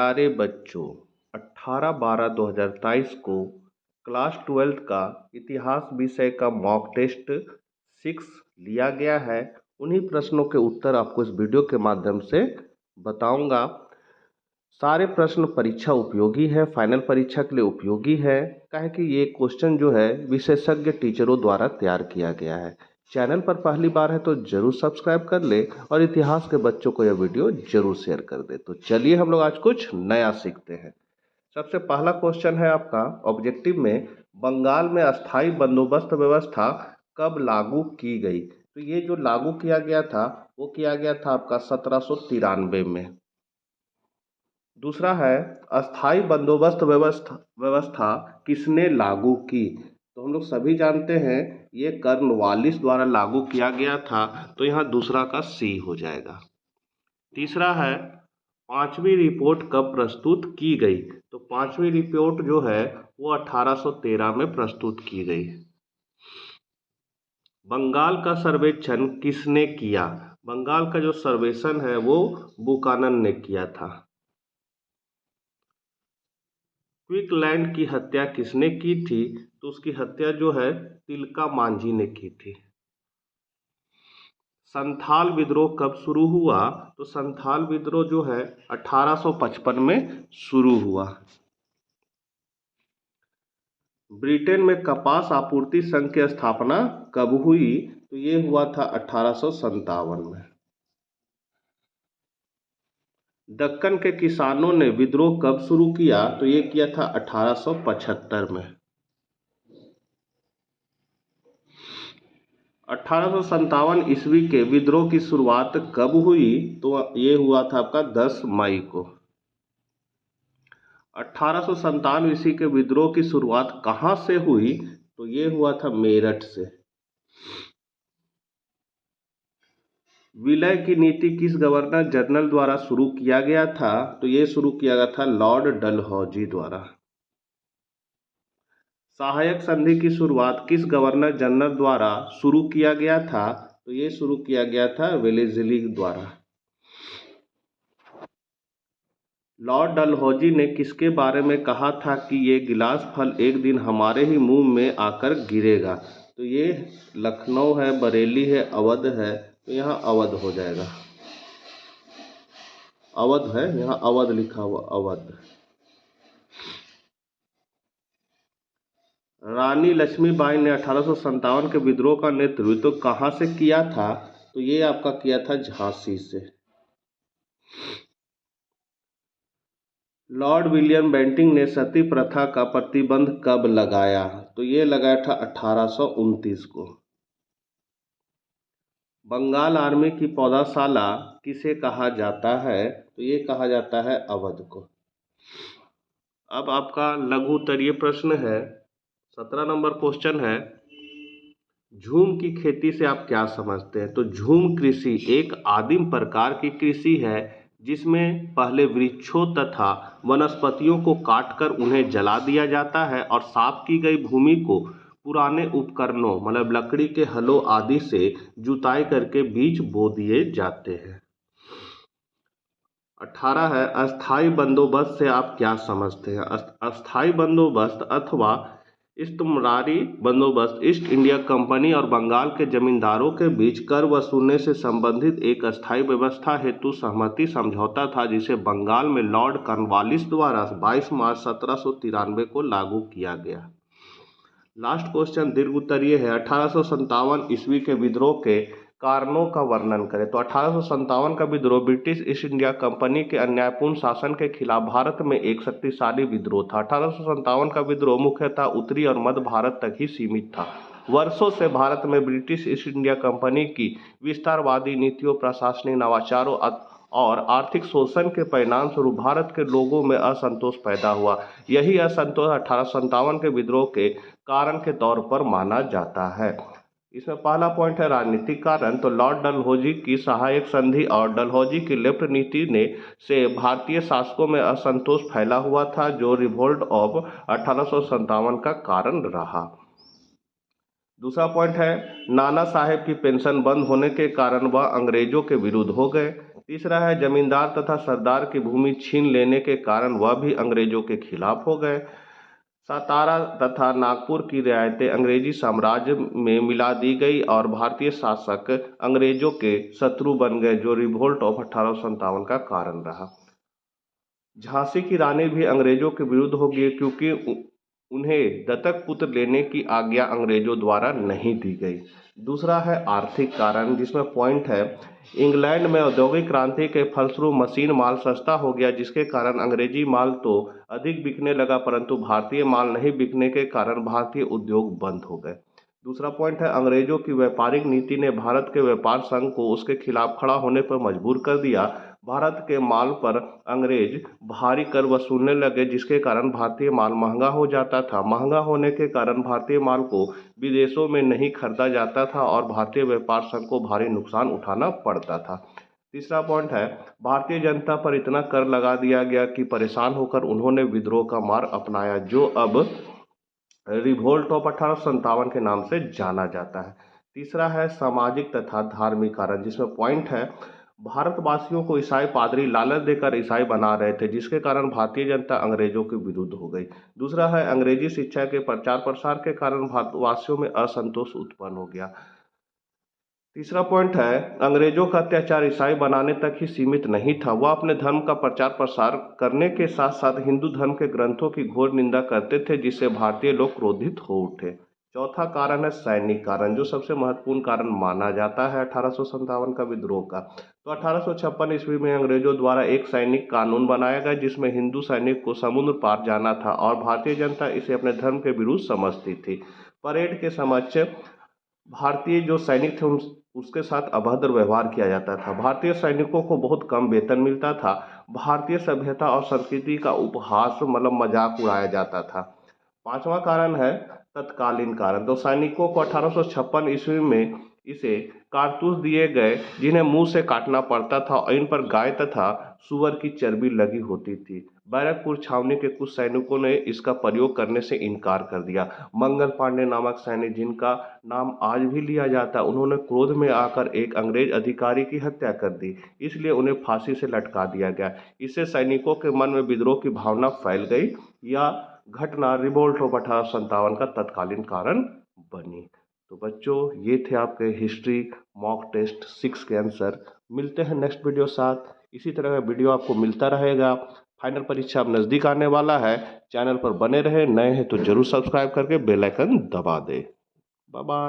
प्यारे बच्चों, 18/12/2023 को क्लास 12th का इतिहास विषय का मॉक टेस्ट 6 लिया गया है। उन्हीं प्रश्नों के उत्तर आपको इस वीडियो के माध्यम से बताऊंगा। सारे प्रश्न परीक्षा उपयोगी है, फाइनल परीक्षा के लिए उपयोगी है। काहे कि ये क्वेश्चन जो है विशेषज्ञ टीचरों द्वारा तैयार किया गया है। चैनल पर पहली बार है तो जरूर सब्सक्राइब कर ले और इतिहास के बच्चों को यह वीडियो जरूर शेयर कर दे। तो चलिए हम लोग आज कुछ नया सीखते हैं। सबसे पहला क्वेश्चन है आपका ऑब्जेक्टिव में, बंगाल में अस्थाई बंदोबस्त व्यवस्था कब लागू की गई? तो ये जो लागू किया गया था वो किया गया था आपका 1793 में। दूसरा है, अस्थाई बंदोबस्त व्यवस्था किसने लागू की? तो हम लोग सभी जानते हैं ये कॉर्नवालिस द्वारा लागू किया गया था, तो यहाँ दूसरा का सी हो जाएगा। तीसरा है, पांचवी रिपोर्ट कब प्रस्तुत की गई? तो पांचवी रिपोर्ट जो है वो 1813 में प्रस्तुत की गई। बंगाल का सर्वेक्षण किसने किया? बंगाल का जो सर्वेक्षण है वो बुकानन ने किया था। क्विकलैंड की हत्या किसने की थी? तो उसकी हत्या जो है तिलका मांझी ने की थी। संथाल विद्रोह कब शुरू हुआ? तो संथाल विद्रोह जो है 1855 में शुरू हुआ। ब्रिटेन में कपास आपूर्ति संघ की स्थापना कब हुई? तो ये हुआ था 1857 में। दक्कन के किसानों ने विद्रोह कब शुरू किया? तो ये किया था 1875 में। 1857 ईस्वी के विद्रोह की शुरुआत कब हुई? तो ये हुआ था आपका 10 मई को। 1857 ईस्वी के विद्रोह की शुरुआत कहाँ से हुई? तो ये हुआ था मेरठ से। विलय की नीति किस गवर्नर जनरल द्वारा शुरू किया गया था? तो ये शुरू किया गया था लॉर्ड डलहौजी द्वारा। सहायक संधि की शुरुआत किस गवर्नर जनरल द्वारा शुरू किया गया था? तो ये शुरू किया गया था वेलेस्ली द्वारा। लॉर्ड डलहौजी ने किसके बारे में कहा था कि ये गिलास फल एक दिन हमारे ही मुंह में आकर गिरेगा? तो ये लखनऊ है, बरेली है, अवध है, तो यहाँ अवध हो जाएगा। अवध है, यहाँ अवध लिखा हुआ, अवध। रानी लक्ष्मीबाई ने 1857 के विद्रोह का नेतृत्व कहाँ से किया था? तो ये आपका किया था झांसी से। लॉर्ड विलियम बेंटिंक ने सती प्रथा का प्रतिबंध कब लगाया? तो ये लगाया था 1829 को। बंगाल आर्मी की पौधाशाला किसे कहा जाता है? तो ये कहा जाता है अवध को। अब आपका लघु उत्तरीय प्रश्न है, 17 नंबर क्वेश्चन है, झूम की खेती से आप क्या समझते हैं? तो झूम कृषि एक आदिम प्रकार की कृषि है जिसमें पहले वृक्षों तथा वनस्पतियों को काटकर उन्हें जला दिया जाता है और साफ की गई भूमि को पुराने उपकरणों मतलब लकड़ी के हलों आदि से जुताई करके बीज बो दिए जाते हैं। 18 है, अस्थाई बंदोबस्त से आप क्या समझते हैं? अस्थाई बंदोबस्त अथवा इस्तेमारी बंदोबस्त ईस्ट इंडिया कंपनी और बंगाल के जमींदारों के बीच कर वसूलने से संबंधित एक अस्थायी व्यवस्था हेतु सहमति समझौता था जिसे बंगाल में लॉर्ड कॉर्नवालिस द्वारा 22 मार्च 1793 को लागू किया गया। लास्ट क्वेश्चन दीर्घ उत्तरीय है, 1857 ईस्वी के विद्रोह के कारणों का वर्णन करें। तो 1857 का विद्रोह ब्रिटिश ईस्ट इंडिया कंपनी के अन्यायपूर्ण शासन के खिलाफ भारत में एक शक्तिशाली विद्रोह था। 1857 का विद्रोह मुख्यतः उत्तरी और मध्य भारत तक ही सीमित था। वर्षों से भारत में ब्रिटिश ईस्ट इंडिया कंपनी की विस्तारवादी नीतियों, प्रशासनिक नवाचारों और आर्थिक शोषण के परिणाम स्वरूप भारत के लोगों में असंतोष पैदा हुआ। यही असंतोष 1857 के विद्रोह के कारण के तौर पर माना जाता है। इसमें पहला पॉइंट है राजनीतिक कारण। तो लॉर्ड डलहौजी की सहायक संधि और डलहौजी की लेफ्ट नीति ने से भारतीय शासकों में असंतोष फैला हुआ था जो रिवोल्ट ऑफ 1857 का कारण रहा। दूसरा पॉइंट है, नाना साहेब की पेंशन बंद होने के कारण वह अंग्रेजों के विरुद्ध हो गए। तीसरा है जमींदार तथा सरदार की भूमि छीन लेने के कारण वह भी अंग्रेजों के खिलाफ हो गए। सातारा तथा नागपुर की रियायतें अंग्रेजी साम्राज्य में मिला दी गई और भारतीय शासक अंग्रेजों के शत्रु बन गए, जो रिवोल्ट ऑफ 1857 का कारण रहा। झांसी की रानी भी अंग्रेजों के विरुद्ध हो गई, क्योंकि उन्हें दत्तक पुत्र लेने की आज्ञा अंग्रेजों द्वारा नहीं दी गई। दूसरा है आर्थिक कारण, जिसमें पॉइंट है इंग्लैंड में औद्योगिक क्रांति के फलस्वरूप मशीन माल सस्ता हो गया, जिसके कारण अंग्रेजी माल तो अधिक बिकने लगा, परंतु भारतीय माल नहीं बिकने के कारण भारतीय उद्योग बंद हो गए। दूसरा पॉइंट है अंग्रेजों की व्यापारिक नीति ने भारत के व्यापार संघ को उसके खिलाफ खड़ा होने पर मजबूर कर दिया। भारत के माल पर अंग्रेज भारी कर वसूलने लगे, जिसके कारण भारतीय माल महंगा हो जाता था। महंगा होने के कारण भारतीय माल को विदेशों में नहीं खरीदा जाता था और भारतीय व्यापार संघ को भारी नुकसान उठाना पड़ता था। तीसरा पॉइंट है भारतीय जनता पर इतना कर लगा दिया गया कि परेशान होकर उन्होंने विद्रोह का मार्ग अपनाया, जो अब रिवोल्ट ऑफ 1857 के नाम से जाना जाता है। तीसरा है सामाजिक तथा धार्मिक कारण, जिसमें पॉइंट है भारतवासियों को ईसाई पादरी लालच देकर ईसाई बना रहे थे, जिसके कारण भारतीय जनता अंग्रेजों के विरुद्ध हो गई। दूसरा है अंग्रेजी शिक्षा के प्रचार प्रसार के कारण भारतवासियों में असंतोष उत्पन्न हो गया। तीसरा पॉइंट है अंग्रेजों का अत्याचार ईसाई बनाने तक ही सीमित नहीं था, वह अपने धर्म का प्रचार प्रसार करने के साथ साथ हिंदू धर्म के ग्रंथों की घोर निंदा करते थे, जिससे भारतीय लोग क्रोधित हो उठे। चौथा कारण है सैनिक कारण, जो सबसे महत्वपूर्ण कारण माना जाता है 1857 का विद्रोह का। तो 1856 ईस्वी में अंग्रेजों द्वारा एक सैनिक कानून बनाया गया, जिसमें हिंदू सैनिक को समुद्र पार जाना था और भारतीय जनता इसे अपने धर्म के विरुद्ध समझती थी। परेड के समक्ष भारतीय जो सैनिक थे उसके साथ अभद्र व्यवहार किया जाता था। भारतीय सैनिकों को बहुत कम वेतन मिलता था। भारतीय सभ्यता और संस्कृति का उपहास मतलब मजाक उड़ाया जाता था। पांचवा कारण है तत्कालीन कारण, तो सैनिकों को 1856 ईस्वी में इसे कारतूस दिए गए, जिन्हें मुंह से काटना पड़ता था और इन पर गाय तथा सुअर की चर्बी लगी होती थी। बैरकपुर छावनी के कुछ सैनिकों ने इसका प्रयोग करने से इनकार कर दिया। मंगल पांडे नामक सैनिक, जिनका नाम आज भी लिया जाता है, उन्होंने क्रोध में आकर एक अंग्रेज अधिकारी की हत्या कर दी, इसलिए उन्हें फांसी से लटका दिया गया। इससे सैनिकों के मन में विद्रोह की भावना फैल गई। या घटना रिवोल्ट ऑफ 1857 का तत्कालीन कारण बनी। तो बच्चों, ये थे आपके हिस्ट्री मॉक टेस्ट 6 के आंसर। मिलते हैं नेक्स्ट वीडियो साथ। इसी तरह का वीडियो आपको मिलता रहेगा। फाइनल परीक्षा अब नज़दीक आने वाला है। चैनल पर बने रहे, नए हैं तो जरूर सब्सक्राइब करके बेल आइकन दबा दें। Bye bye.